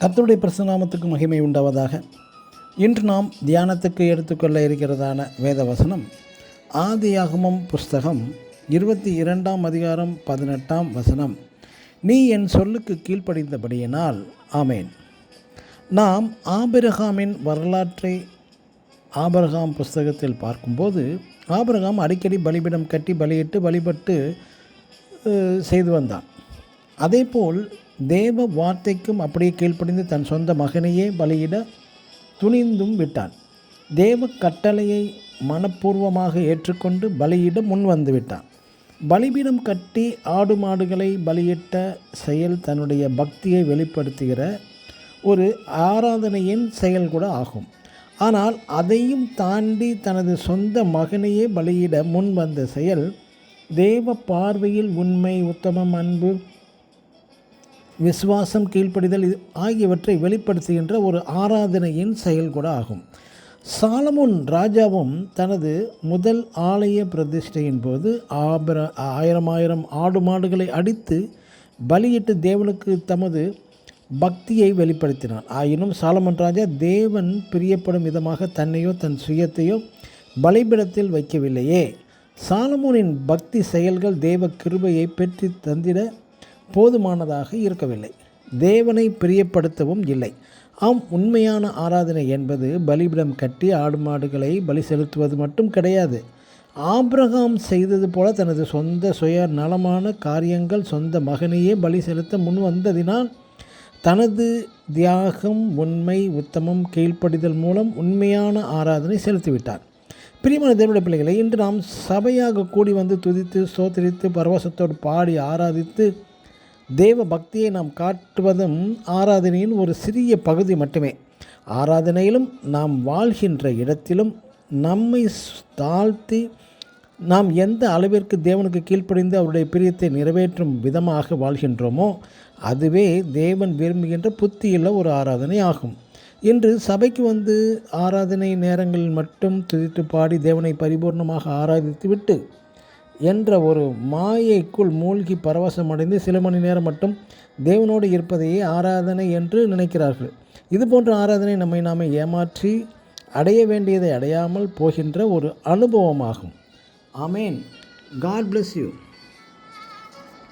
கர்த்தருடைய பிரசநாமத்துக்கு மகிமை உண்டாவதாக. இன்று நாம் தியானத்துக்கு எடுத்துக்கொள்ள இருக்கிறதான வேத வசனம் ஆதியாகமம் புஸ்தகம் 22ஆம் அதிகாரம் 18ஆம் வசனம். நீ என் சொல்லுக்கு கீழ்ப்படிந்தபடியினால் ஆமேன். நாம் ஆபிரகாமின் வரலாற்றை ஆபிரகாம் புஸ்தகத்தில் பார்க்கும்போது ஆபிரகாம் அடிக்கடி பலிபீடம் கட்டி பலியிட்டு வழிபட்டு செய்து வந்தான். அதேபோல் தேவ வார்த்தைக்கும் அப்படியே கீழ்ப்படிந்து தன் சொந்த மகனையே பலியிட துணிந்தும் விட்டான். தேவ கட்டளையை மனப்பூர்வமாக ஏற்றுக்கொண்டு பலியிட முன் வந்து விட்டான். பலிபீடம் கட்டி ஆடு மாடுகளை பலியிட்ட செயல் தன்னுடைய பக்தியை வெளிப்படுத்துகிற ஒரு ஆராதனையின் செயல் கூட ஆகும். ஆனால் அதையும் தாண்டி தனது சொந்த மகனையே பலியிட முன் வந்த செயல் தேவ பார்வையில் உண்மை, உத்தமம், அன்பு, விசுவாசம், கீழ்ப்படிதல் ஆகியவற்றை வெளிப்படுத்துகின்ற ஒரு ஆராதனையின் செயல் கூட ஆகும். சாலமோன் ராஜாவும் தனது முதல் ஆலய பிரதிஷ்டையின் போது 1000 ஆடு மாடுகளை அடித்து பலியிட்டு தேவனுக்கு தமது பக்தியை வெளிப்படுத்தினான். ஆயினும் சாலமோன் ராஜா தேவன் பிரியப்படும் விதமாக தன்னையோ தன் சுயத்தையோ பலிபீடத்தில் வைக்கவில்லையே. சாலமோனின் பக்தி செயல்கள் தேவ கிருபையை பெற்று தந்திட போதுமானதாக இருக்கவில்லை, தேவனை பிரியப்படுத்தவும் இல்லை. உண்மையான ஆராதனை என்பது பலிபீடம் கட்டி ஆடு மாடுகளை பலி செலுத்துவது மட்டும் கிடையாது. ஆபிரகாம் செய்தது போல தனது சொந்த சுய நலமான காரியங்கள், சொந்த மகனையே பலி செலுத்த முன் வந்ததினால் தனது தியாகம், உண்மை, உத்தமம், கீழ்ப்படிதல் மூலம் உண்மையான ஆராதனை செலுத்திவிட்டார். பிரியமான தேவனுடைய பிள்ளைகளை, இன்று நாம் சபையாக கூடி வந்து துதித்து ஸ்தோத்திரித்து பரவசத்தோடு பாடி ஆராதித்து தேவ பக்தியை நாம் காட்டுவதும் ஆராதனையின் ஒரு சிறிய பகுதி மட்டுமே. ஆராதனையிலும் நாம் வாழ்கின்ற இடத்திலும் நம்மை தாழ்த்தி நாம் எந்த அளவிற்கு தேவனுக்கு கீழ்ப்படிந்து அவருடைய பிரியத்தை நிறைவேற்றும் விதமாக வாழ்கின்றோமோ அதுவே தேவன் விரும்புகின்ற புத்தியுள்ள ஒரு ஆராதனை ஆகும். இன்று சபைக்கு வந்து ஆராதனை நேரங்களில் மட்டும் துதித்து பாடி தேவனை பரிபூர்ணமாக ஆராதித்து விட்டு என்ற ஒரு மாயைக்குள் மூழ்கி பரவசமடைந்து சில மணி நேரம் மட்டும் தேவனோடு இருப்பதையே ஆராதனை என்று நினைக்கிறார்கள். இது போன்ற ஆராதனை நம்மை நாமே ஏமாற்றி அடைய வேண்டியதை அடையாமல் போகின்ற ஒரு அனுபவமாகும். ஆமேன். God bless you.